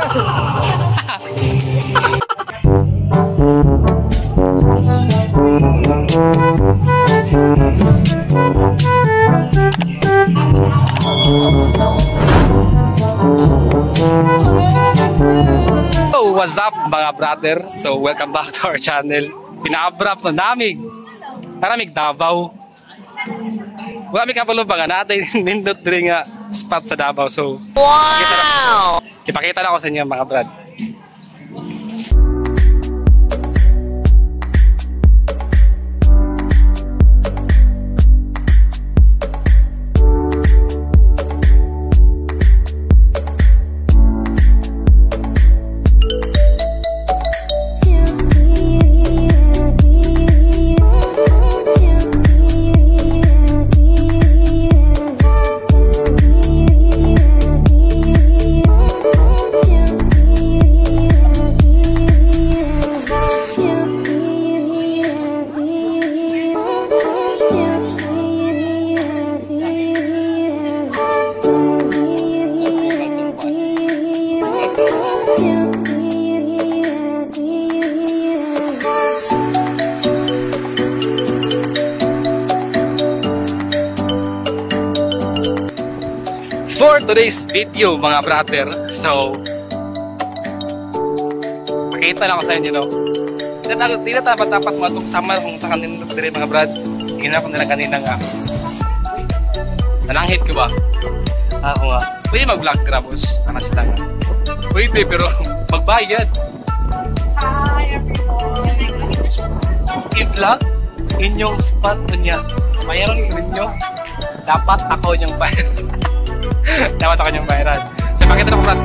So, what's up mga brother? So, welcome back to our channel. Pina-abrap na Maramig Davao. Wala may kapalo ba nga natin nindot din nga spot sa Davao. So, wow! Ipakita na ako sa inyo mga brad. For today's video mga brother, so pakita lang ako sa inyo, no? Hindi na dapat matugsaman kung sa kanina dire mga brad. Tingnan ko nila kanina nga. Nalanghit ko ba? Ako nga. Pwede mag-vlog grabos. Anak sila nga. Pwede pero magbayad. Hi everyone! I-vlog inyong spot niya. Mayroon ninyo. Dapat ako yung bayad. Dapat ako niyang bayaran. So, pakita na ko brad.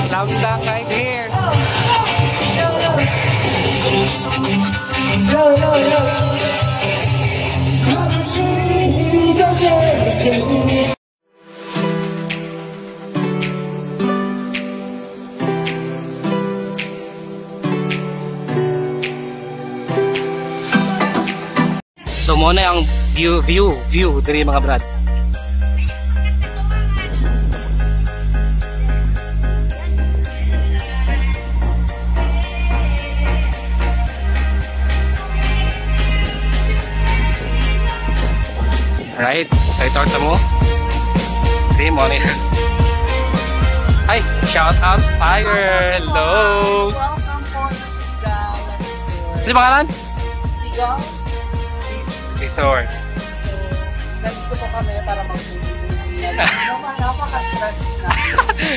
Slam dunk right here. So muna ang view dari mga brad. Right, so ito mo. Di mo ni. Hi, shout out fire. Hello. Welcome po sa seagull. Ano pangalan? Seagull Resort. Nandito po kami para mag-movie. Napaka-stress na.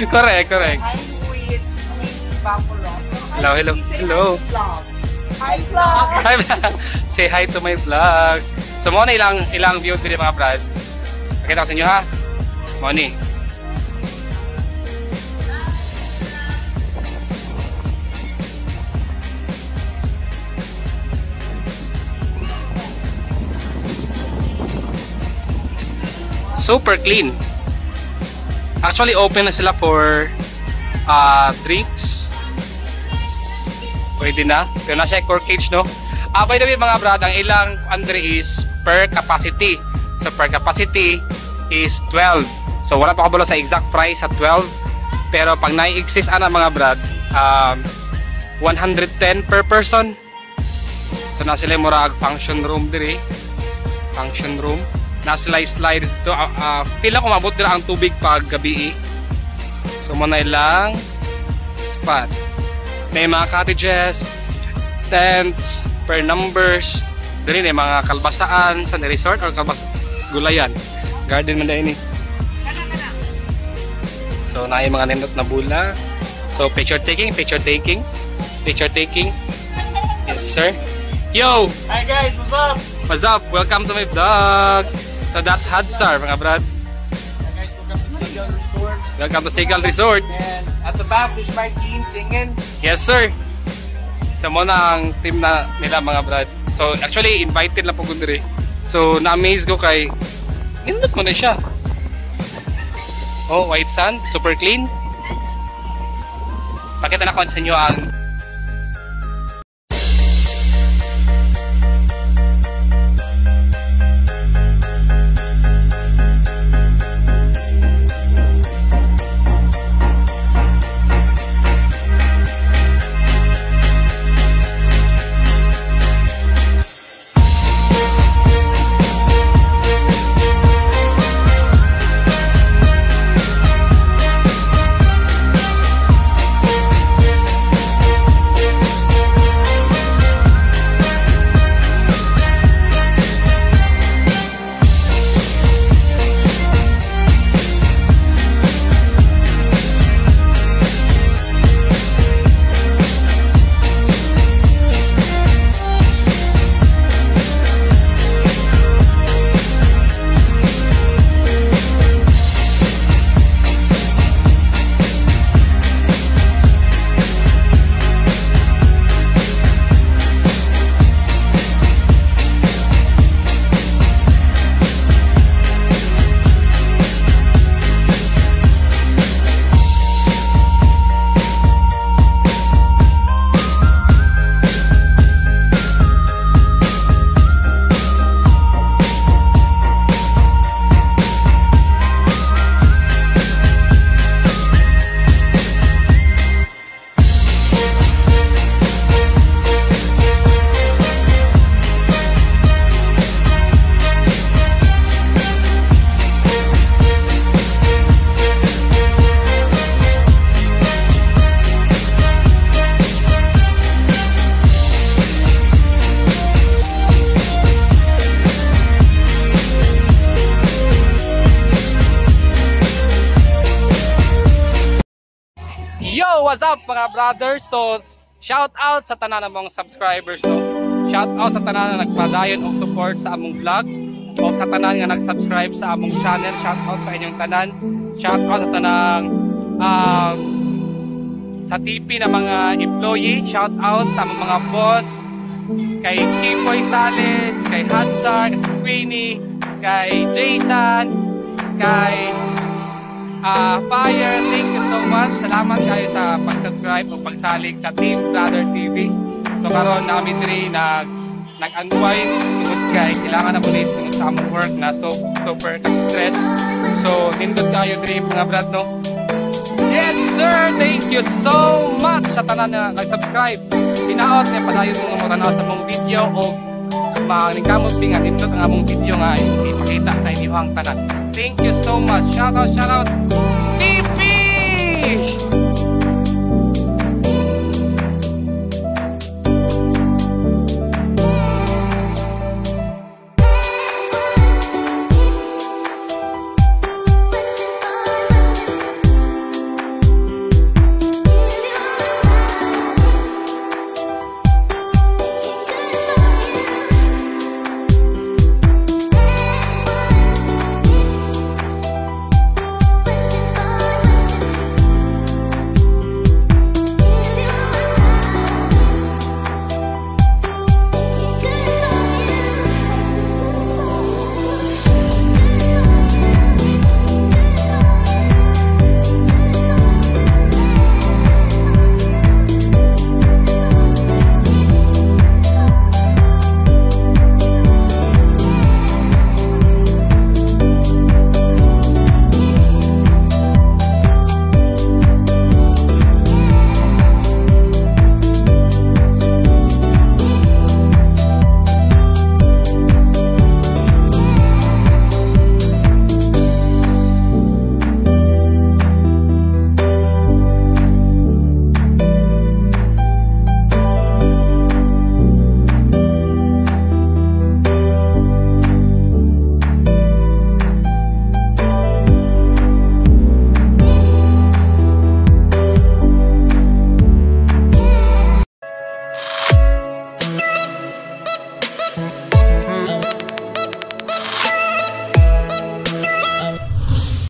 Correct. I'm with Buffalo. Hello. Hi vlog. Hi, say hi to my vlog. So mo na ilang view dito mga brad. Pakita ko sa inyo ha. Mo ni. Super clean. Actually open na sila for drinks. Pwede na. Pero nasa core cage, no? By the way mga brad, ang ilang andre is per capacity. So per capacity is 12. So wala pa kabalo sa exact price sa 12. Pero pag nai-exist ana mga brad, 110 per person. So na sila murag function room diri. Function room. Na slide dito. Pila kung mabot dira ang tubig pag gabi. So muna ilang spot. May mga cottages, tents, per numbers. Dali na mga kalbasaan sa resort or gulayan. Garden man dahil ni. So So na yung mga nindot na bula. So picture taking. Yes sir. Yo! Hi guys, what's up? What's up? Welcome to my vlog. So that's Hadsar mga brad. Hi guys, welcome to Seagull Resort. Welcome to Seagull Resort. And at the back, there's my team singing. Yes sir. So muna ang team na nila mga brad. So actually invited lang po ko diri. So na-amaze ko kay nindot mo na siya. Oh, white sand, super clean. Pakita na ko sa inyo ang Yo, what's up mga brothers? So, shout out sa tanan ng mga subscribers. So, shout out sa tanan na nagpadayon og support sa among vlog o sa tanan nga nag-subscribe sa among channel. Shout out sa inyong tanan. Shout out sa tanang sa TP na mga employee. Shout out sa among mga boss. Kay Kipoy Sales, kay Hadsar, kay Queenie, kay Jason, kay Fire, thank you so much. Salamat kayo sa pag-subscribe o pagsalig sa Team Brother TV. So karon na kami diri nag-unwind tungod kay kailangan na ulit tungod sa among work na super stress. So nindot kayo diri mga brad no. Yes sir, thank you so much sa tanan na nag-subscribe. Hinaot na padayon mo mga tanaw sa mong video o maningkamot nga nindot ang among video nga ipakita sa inyo ang tanan. Thank you so much. Shout out. TP!